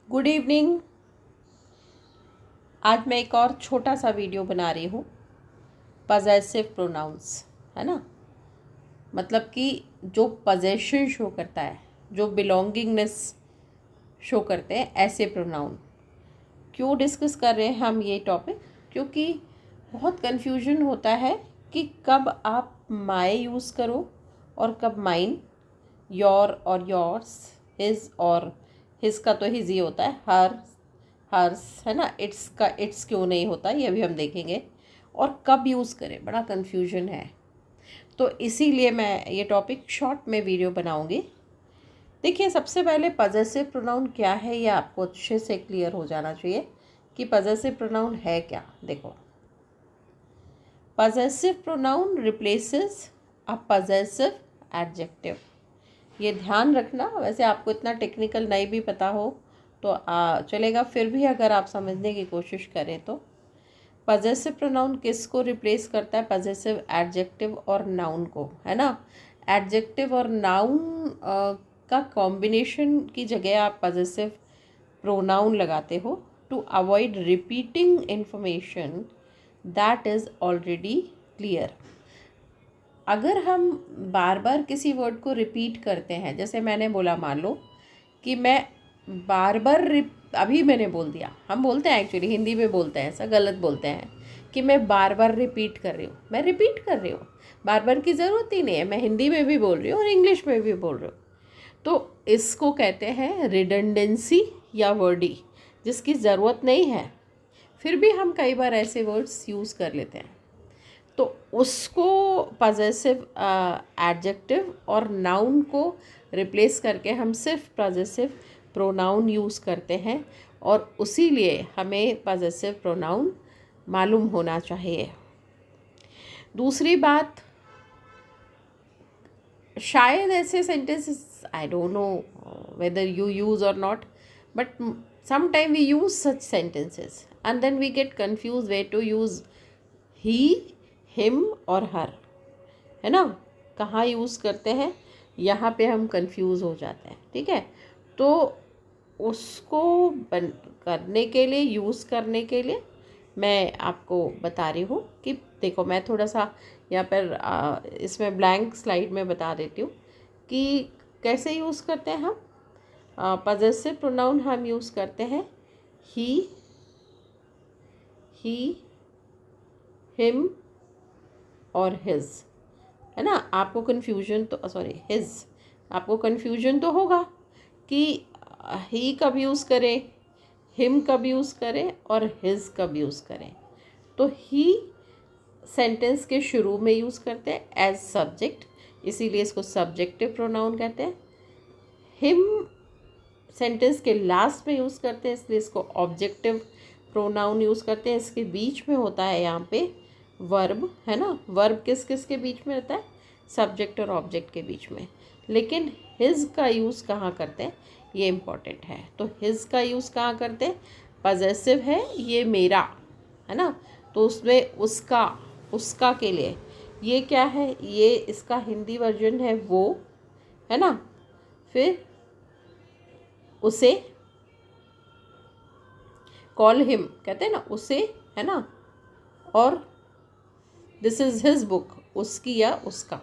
Good evening. आज मैं एक और छोटा सा वीडियो बना रही हूँ पजेसिव प्रोनाउंस, है ना। मतलब कि जो पजेशन शो करता है, जो बिलोंगिंगनेस शो करते हैं, ऐसे प्रोनाउन। क्यों डिस्कस कर रहे हैं हम ये टॉपिक? क्योंकि बहुत कन्फ्यूजन होता है कि कब आप माय यूज़ करो और कब माइन, योर और योर्स, हिज और हिज का तो हिज ही होता है, हर्स, है ना। इट्स का इट्स क्यों नहीं होता, ये भी हम देखेंगे। और कब यूज़ करें, बड़ा कन्फ्यूजन है। तो इसीलिए मैं ये टॉपिक शॉर्ट में वीडियो बनाऊंगी। देखिए, सबसे पहले पजेसिव प्रोनाउन क्या है, ये आपको अच्छे से क्लियर हो जाना चाहिए कि पजेसिव प्रोनाउन है क्या। देखो, पजेसिव प्रोनाउन रिप्लेसेस अ पजेसिव एडजेक्टिव। ये ध्यान रखना। वैसे आपको इतना टेक्निकल नहीं भी पता हो तो चलेगा, फिर भी अगर आप समझने की कोशिश करें तो पजेसिव प्रोनाउन किसको रिप्लेस करता है? पजेसिव एडजेक्टिव और नाउन को, है ना। एडजेक्टिव और नाउन का कॉम्बिनेशन की जगह आप पजेसिव प्रोनाउन लगाते हो to avoid repeating information that is already clear. अगर हम बार बार किसी वर्ड को रिपीट करते हैं, जैसे मैंने बोला, मान लो कि मैं बार बार अभी मैंने बोल दिया, हम बोलते हैं एक्चुअली हिंदी में बोलते हैं ऐसा, गलत बोलते हैं कि मैं बार बार रिपीट कर रही हूँ। मैं रिपीट कर रही हूँ, बार बार की ज़रूरत ही नहीं है। मैं हिंदी में भी बोल रही हूँ और इंग्लिश में भी बोल रही हूँ। तो इसको कहते हैं रिडंडेंसी या वर्डी, जिसकी ज़रूरत नहीं है, फिर भी हम कई बार ऐसे वर्ड्स यूज़ कर लेते हैं। तो उसको पजेसिव एडजेक्टिव और नाउन को रिप्लेस करके हम सिर्फ पजेसिव प्रोनाउन यूज़ करते हैं, और उसी लिए हमें पजेसिव प्रोनाउन मालूम होना चाहिए। दूसरी बात, शायद ऐसे sentences, I don't know whether you use or not, but sometime we use such sentences and then we get confused where to use he, him और her, है ना। कहाँ यूज़ करते हैं, यहाँ पे हम कंफ्यूज हो जाते हैं। ठीक है, तो उसको करने के लिए, यूज़ करने के लिए मैं आपको बता रही हूँ कि देखो, मैं थोड़ा सा यहाँ पर इसमें ब्लैंक स्लाइड में बता देती हूँ कि कैसे यूज़ करते हैं हम। पजेसिव प्रोनाउन हम यूज़ करते हैं ही, हिम और हिज, है ना। आपको कन्फ्यूजन तो, सॉरी, हिज, आपको कन्फ्यूजन तो होगा कि ही कब यूज़ करें, हिम कब यूज़ करें और हिज कब यूज़ करें। तो ही सेंटेंस के शुरू में यूज़ करते हैं एज सब्जेक्ट, इसीलिए इसको सब्जेक्टिव प्रोनाउन कहते हैं। हिम सेंटेंस के लास्ट में यूज़ करते हैं, इसलिए इसको ऑब्जेक्टिव प्रोनाउन यूज़ करते हैं। इसके बीच में होता है यहाँ पे वर्ब, है ना। वर्ब किस किस के बीच में रहता है? सब्जेक्ट और ऑब्जेक्ट के बीच में। लेकिन हिज का यूज़ कहाँ करते हैं, ये इम्पॉर्टेंट है। तो हिज का यूज़ कहाँ करते हैं? पजेसिव है ये मेरा, है ना, तो उसमें उसका, उसका के लिए ये क्या है, ये इसका हिंदी वर्जन है वो, है ना। फिर उसे, कॉल हिम कहते हैं ना, उसे, है ना। और दिस इज़ हिज बुक, उसकी या उसका,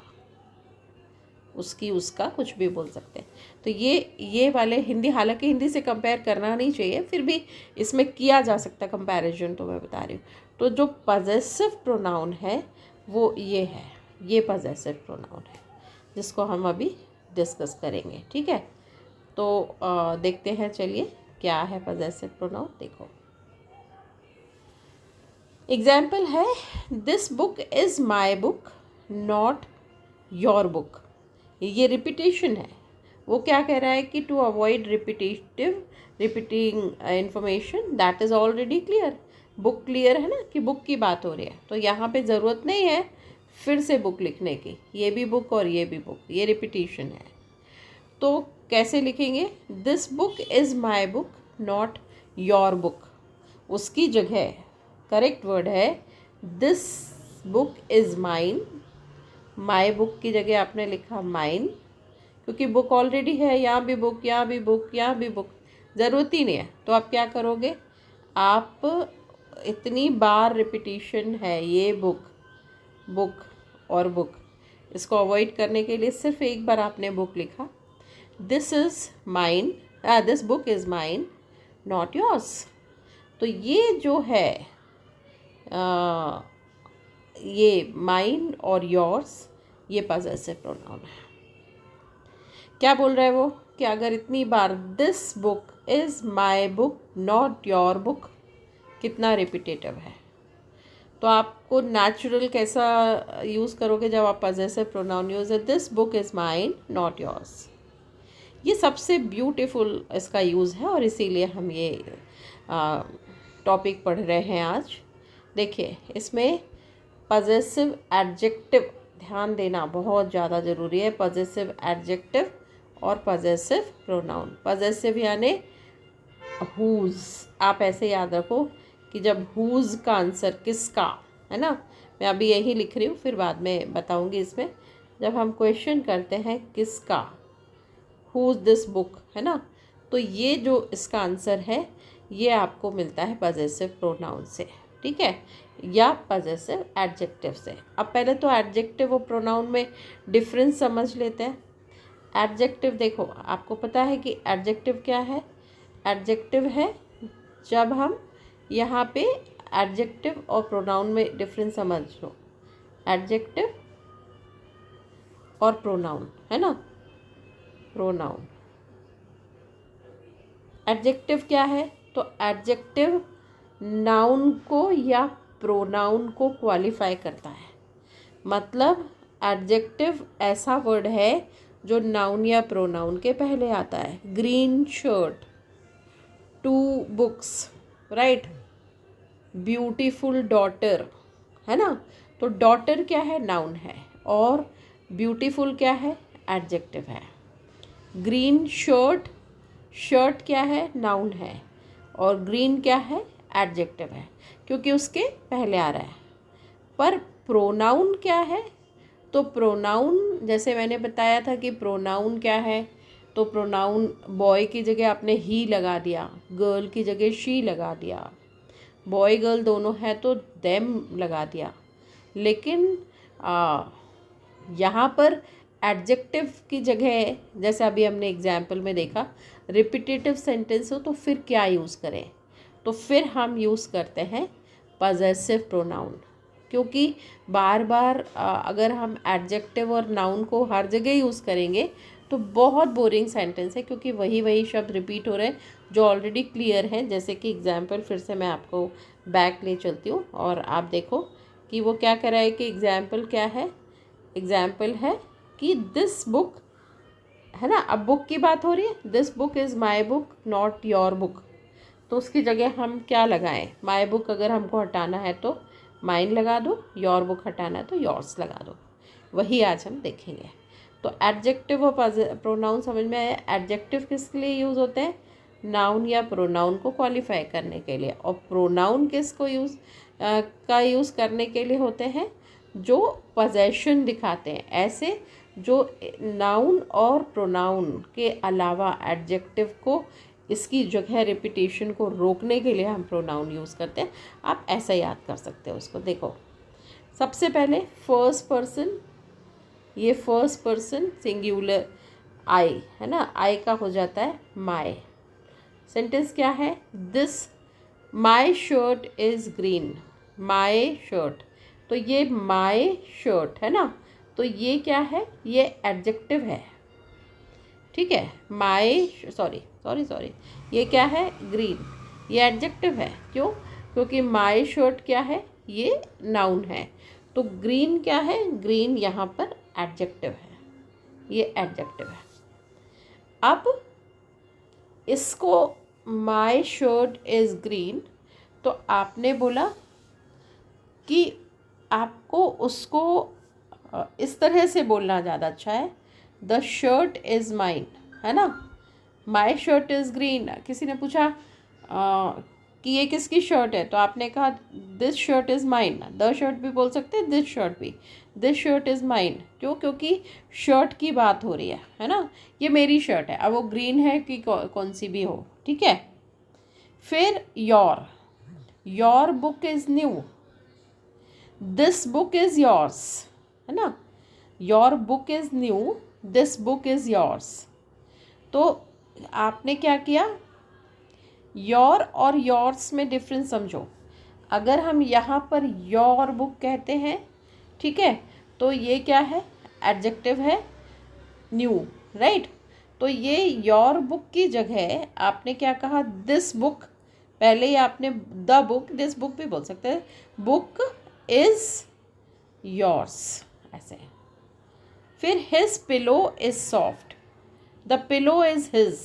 उसकी, उसका, कुछ भी बोल सकते हैं। तो ये वाले हिंदी, हालांकि हिंदी से कंपेयर करना नहीं चाहिए, फिर भी इसमें किया जा सकता है कंपैरिजन, तो मैं बता रही हूँ। तो जो पजेसिव प्रोनाउन है वो ये है, ये पजेसिव प्रोनाउन है जिसको हम अभी डिस्कस करेंगे। ठीक है, तो देखते हैं, चलिए क्या है पजेसिव प्रोनाउन। देखो, एग्जाम्पल है, this book is my book not your book. ये रिपीटेशन है। वो क्या कह रहा है कि to avoid repeating information that is already clear. Book clear है ना कि बुक की बात हो रही है, तो यहाँ पे ज़रूरत नहीं है फिर से बुक लिखने की। ये भी बुक और ये भी बुक, ये रिपीटेशन है। तो कैसे लिखेंगे? This book is my book not your book. उसकी जगह करेक्ट वर्ड है this book is mine. My book की जगह आपने लिखा माइन, क्योंकि बुक ऑलरेडी है, यहाँ भी बुक, यहाँ भी बुक, यहाँ भी बुक। ज़रूरत ही नहीं है। तो आप क्या करोगे, आप इतनी बार रिपीटिशन है ये बुक और बुक, इसको अवॉइड करने के लिए सिर्फ एक बार आपने बुक लिखा, this is mine, this book is mine not yours. तो ये जो है ये माइन और योर्स, ये पॉसेसिव प्रोनाउन है। क्या बोल रहा है वो कि अगर इतनी बार this book is my book not your book, कितना रिपीटेटिव है। तो आपको नेचुरल कैसा यूज़ करोगे जब आप पॉसेसिव प्रोनाउन यूज़ है, this book is mine not yours. ये सबसे ब्यूटीफुल इसका यूज़ है और इसीलिए हम ये टॉपिक पढ़ रहे हैं आज। देखिए इसमें पॉसेसिव एडजेक्टिव ध्यान देना बहुत ज़्यादा ज़रूरी है। पॉसेसिव एडजेक्टिव और पॉसेसिव प्रोनाउन। पॉसेसिव यानी हुज़, आप ऐसे याद रखो कि जब हुज़ का आंसर किसका है ना, मैं अभी यही लिख रही हूँ, फिर बाद में बताऊँगी इसमें। जब हम क्वेश्चन करते हैं किसका, हुज़ दिस बुक है ना, तो ये जो इसका आंसर है ये आपको मिलता है पॉसेसिव प्रोनाउन से, ठीक है, या पॉसेसिव एडजेक्टिव से। अब पहले तो एडजेक्टिव और प्रोनाउन में डिफरेंस समझ लेते हैं। एडजेक्टिव देखो, आपको पता है कि एडजेक्टिव क्या है। एडजेक्टिव है जब हम यहाँ पे एडजेक्टिव और प्रोनाउन में डिफरेंस समझ लो, एडजेक्टिव और प्रोनाउन है ना, प्रोनाउन। एडजेक्टिव क्या है, तो एडजेक्टिव नाउन को या प्रोनाउन को क्वालिफाई करता है। मतलब एडजेक्टिव ऐसा वर्ड है जो नाउन या प्रोनाउन के पहले आता है। Green shirt, 2 books, right, beautiful daughter है ना। तो डॉटर क्या है, नाउन है, और ब्यूटीफुल क्या है, एडजेक्टिव है। ग्रीन शर्ट, शर्ट क्या है, नाउन है, और ग्रीन क्या है, एडजेक्टिव है, क्योंकि उसके पहले आ रहा है। पर प्रोनाउन क्या है, तो प्रोनाउन जैसे मैंने बताया था कि प्रोनाउन क्या है, तो प्रोनाउन बॉय की जगह आपने ही लगा दिया, गर्ल की जगह शी लगा दिया, बॉय गर्ल दोनों है तो देम लगा दिया। लेकिन यहाँ पर एडजेक्टिव की जगह, जैसे अभी हमने एग्जाम्पल में देखा, रिपीटेटिव सेंटेंस हो तो फिर क्या यूज़ करें, तो फिर हम यूज़ करते हैं पॉसेसिव प्रोनाउन। क्योंकि बार बार अगर हम एडजेक्टिव और नाउन को हर जगह यूज़ करेंगे तो बहुत बोरिंग सेंटेंस है, क्योंकि वही शब्द रिपीट हो रहे हैं जो ऑलरेडी क्लियर हैं। जैसे कि एग्जाम्पल फिर से मैं आपको बैक ले चलती हूँ और आप देखो कि वो क्या कर रहा है कि एग्जाम्पल क्या है, एग्जाम्पल है कि दिस बुक है ना। अब बुक की बात हो रही है, this book is my book not your book, तो उसकी जगह हम क्या लगाएं, माई बुक अगर हमको हटाना है तो माइन लगा दो, योर बुक हटाना है तो योर्स लगा दो। वही आज हम देखेंगे। तो एडजेक्टिव और प्रोनाउन समझ में आया। एडजेक्टिव किस लिए यूज़ होते हैं, नाउन या प्रोनाउन को क्वालिफाई करने के लिए, और प्रोनाउन किसको यूज़ करने के लिए होते हैं, जो पोजेशन दिखाते हैं। ऐसे जो नाउन और प्रोनाउन के अलावा एडजेक्टिव को, इसकी जगह रिपीटेशन को रोकने के लिए हम प्रोनाउन यूज़ करते हैं। आप ऐसा याद कर सकते हो उसको। देखो सबसे पहले फर्स्ट पर्सन, ये फर्स्ट पर्सन सिंगुलर आई है ना, आई का हो जाता है माई। सेंटेंस क्या है, this my shirt is green, my shirt, तो ये माई शर्ट है ना, तो ये क्या है, ये एडजेक्टिव है, ठीक है। माई सॉरी ये क्या है, ग्रीन, ये एडजेक्टिव है। क्यों, क्योंकि माई शर्ट क्या है, ये नाउन है, तो ग्रीन क्या है, ग्रीन यहाँ पर एडजेक्टिव है, ये एडजेक्टिव है। अब इसको माई शर्ट इज़ ग्रीन, तो आपने बोला कि आपको उसको इस तरह से बोलना ज़्यादा अच्छा है, द शर्ट इज़ माइन है ना, माई शर्ट इज़ ग्रीन। किसी ने पूछा कि ये किसकी शर्ट है, तो आपने कहा this shirt is mine. The shirt भी बोल सकते हैं, दिस शर्ट भी, दिस शर्ट इज़ माइन। क्यों, क्योंकि शर्ट की बात हो रही है ना, ये मेरी शर्ट है। अब वो ग्रीन है कि कौन सी भी हो, ठीक है। फिर your book is new, this book is yours, है ना। Your book is new, this book is yours. तो आपने क्या किया, योर और योर्स में डिफरेंस समझो। अगर हम यहाँ पर योर बुक कहते हैं, ठीक है, तो ये क्या है, एडजेक्टिव है न्यू, राइट। तो ये योर बुक की जगह आपने क्या कहा, दिस बुक। पहले ही आपने द बुक, दिस बुक भी बोल सकते हैं, बुक इज़ योर्स, ऐसे। फिर his pillow is soft, the pillow is his.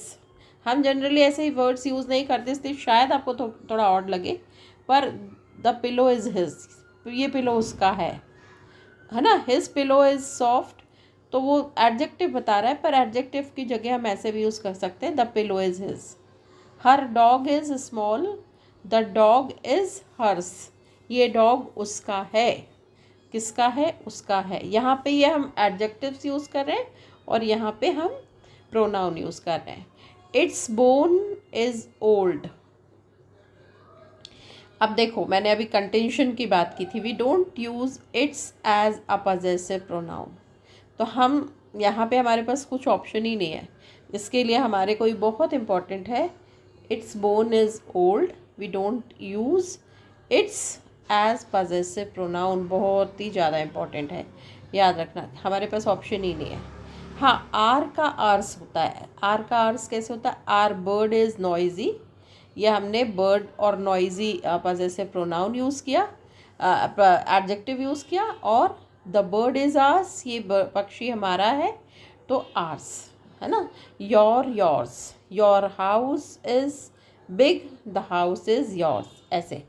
हम जनरली ऐसे ही वर्ड्स यूज़ नहीं करते, इसलिए शायद आपको थोड़ा ऑड लगे, पर द पिलो इज़ हिज, ये पिलो उसका है ना। हिज पिलो इज़ सॉफ्ट, तो वो एडजेक्टिव बता रहा है, पर एडजेक्टिव की जगह हम ऐसे भी यूज़ कर सकते हैं, the pillow is his. Her dog is small, the dog is hers, ये डॉग उसका है, किसका है, उसका है। यहाँ पे ये हम एडजेक्टिव्स यूज़ कर रहे हैं और यहाँ पे हम प्रोनाउन यूज़ कर रहे हैं। Its bone is old. अब देखो, मैंने अभी कंटेंशन की बात की थी, we don't use its as a possessive pronoun. तो हम यहाँ पे हमारे पास कुछ ऑप्शन ही नहीं है, इसके लिए हमारे कोई बहुत इम्पॉर्टेंट है, its bone is old, we don't use its as possessive pronoun, बहुत ही ज़्यादा इम्पॉर्टेंट है, याद रखना, हमारे पास ऑप्शन ही नहीं है। हाँ, आर का आर्स होता है। आर का आर्स कैसे होता है, आर बर्ड इज़ नॉइजी, यह हमने बर्ड और नॉइजी पजेसिव प्रोनाउन यूज़ किया, एडजेक्टिव यूज़ किया, और द बर्ड इज़ आर्स, ये पक्षी हमारा है, तो आर्स, है ना। Yours, your house is big, the house is yours, ऐसे।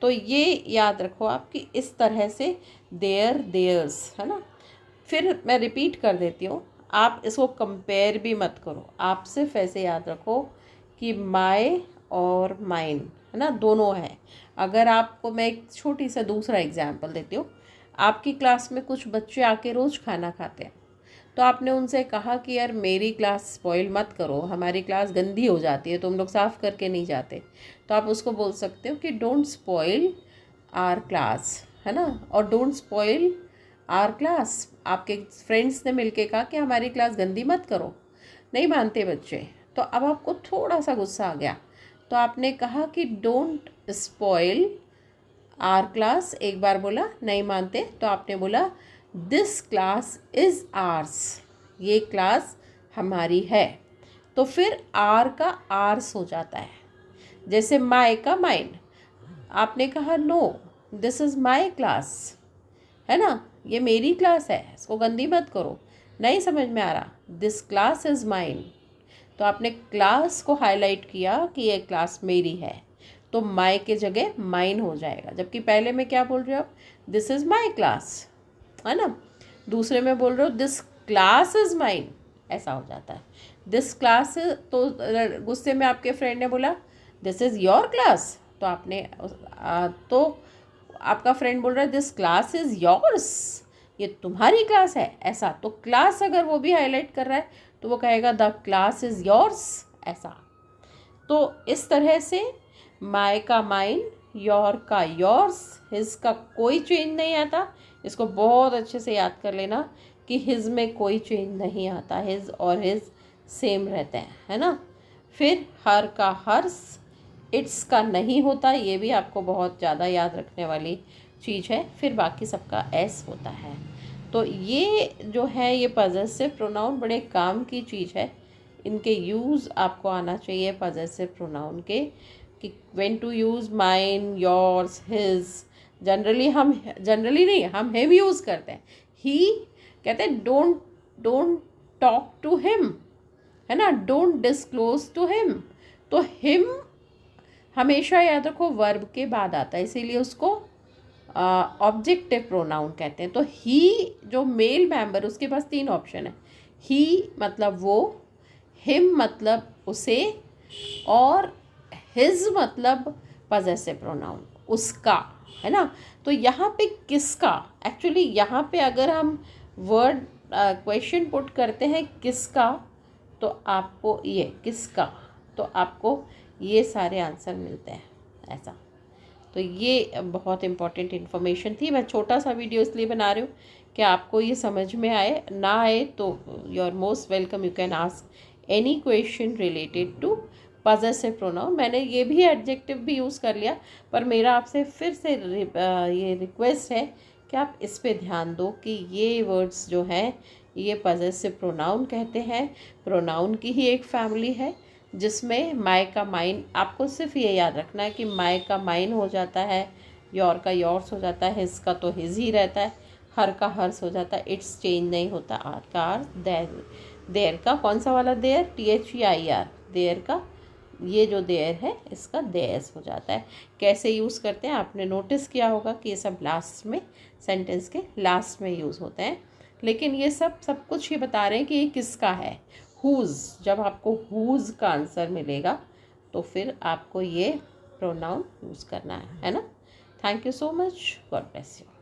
तो ये याद रखो आप कि इस तरह से देयर, देयर्स, है ना। फिर मैं रिपीट कर देती हूँ, आप इसको कंपेयर भी मत करो, आप सिर्फ ऐसे याद रखो कि माय और माइन, है ना, दोनों हैं। अगर आपको मैं एक छोटी सा दूसरा एग्जांपल देती हूँ, आपकी क्लास में कुछ बच्चे आके रोज़ खाना खाते हैं, तो आपने उनसे कहा कि यार मेरी क्लास स्पॉइल मत करो, हमारी क्लास गंदी हो जाती है, तुम लोग साफ़ करके नहीं जाते। तो आप उसको बोल सकते हो कि डोंट स्पॉइल आर क्लास, है ना, और डोंट स्पॉइल आर क्लास। आपके फ्रेंड्स ने मिलके कहा कि हमारी क्लास गंदी मत करो, नहीं मानते बच्चे, तो अब आपको थोड़ा सा गुस्सा आ गया, तो आपने कहा कि डोंट स्पॉइल आर क्लास। एक बार बोला, नहीं मानते, तो आपने बोला दिस क्लास इज़ आर्स, ये क्लास हमारी है। तो फिर आर का आर्स हो जाता है। जैसे माय का माइन, आपने कहा no this is my class, है ना, ये मेरी क्लास है, इसको गंदी मत करो, नहीं समझ में आ रहा, दिस क्लास इज़ माइन। तो आपने क्लास को हाईलाइट किया कि ये क्लास मेरी है, तो माय के जगह माइन हो जाएगा। जबकि पहले में क्या बोल रहे हो आप, दिस इज़ माय क्लास, है ना। दूसरे में बोल रहे हो दिस क्लास इज़ माइन, ऐसा हो जाता है। दिस क्लास, तो गुस्से में आपके फ्रेंड ने बोला दिस इज़ योर क्लास, तो आपने तो आपका फ्रेंड बोल रहा है दिस क्लास इज़ योर्स, ये तुम्हारी क्लास है, ऐसा। तो क्लास अगर वो भी हाईलाइट कर रहा है तो वो कहेगा द क्लास इज़ योर्स, ऐसा। तो इस तरह से माय का माइन, योर का योर्स, हिज का कोई चेंज नहीं आता। इसको बहुत अच्छे से याद कर लेना कि हिज में कोई चेंज नहीं आता, हिज और हिज सेम रहते हैं, है ना। फिर हर का हर्स, इट्स का नहीं होता, ये भी आपको बहुत ज़्यादा याद रखने वाली चीज़ है। फिर बाकी सबका एस होता है। तो ये जो है, ये पजेसिव प्रोनाउन बड़े काम की चीज़ है, इनके यूज़ आपको आना चाहिए पजेसिव प्रोनाउन के, कि when to use mine, yours, his. Generally नहीं, हम हिम यूज़ करते हैं, ही कहते हैं डोंट टॉक टू हिम, है ना, डोंट डिस्क्लोज टू हिम। तो हिम हमेशा याद रखो वर्ब के बाद आता है, इसीलिए उसको ऑब्जेक्टिव प्रोनाउन कहते हैं। तो ही जो मेल मेंबर, उसके पास 3 ऑप्शन है, ही मतलब वो, हिम मतलब उसे, और हिज मतलब पजेसिव प्रोनाउन उसका, है ना। तो यहाँ पे किसका, एक्चुअली यहाँ पे अगर हम वर्ड क्वेश्चन पुट करते हैं किसका, तो आपको ये किसका, तो आपको ये सारे आंसर मिलते हैं ऐसा। तो ये बहुत इम्पॉर्टेंट इन्फॉर्मेशन थी। मैं छोटा सा वीडियो इसलिए बना रही हूँ कि आपको ये समझ में आए, ना आए तो you are most welcome, you can ask any question related to possessive pronoun. मैंने ये भी एडजेक्टिव भी यूज़ कर लिया, पर मेरा आपसे फिर से ये रिक्वेस्ट है कि आप इस पे ध्यान दो कि ये वर्ड्स जो हैं ये पॉसेसिव प्रोनाउन कहते हैं। प्रोनाउन की ही एक फैमिली है जिसमें माय का माइन, आपको सिर्फ ये याद रखना है कि माय का माइन हो जाता है, योर का योर्स हो जाता है, हिज का तो हिज ही रहता है, हर का हर्स हो जाता है, इट्स चेंज नहीं होता, आर का आर, देयर का कौन सा वाला देयर, THEIR, देयर का ये जो देयर है इसका देयर्स हो जाता है। कैसे यूज़ करते हैं आपने नोटिस किया होगा कि ये सब लास्ट में, सेंटेंस के लास्ट में यूज़ होते हैं। लेकिन ये सब कुछ ये बता रहे हैं कि ये किसका है। हुज़, जब आपको हुज़ का आंसर मिलेगा तो फिर आपको ये प्रोनाउन यूज़ करना है ना। Thank you so much, God bless you.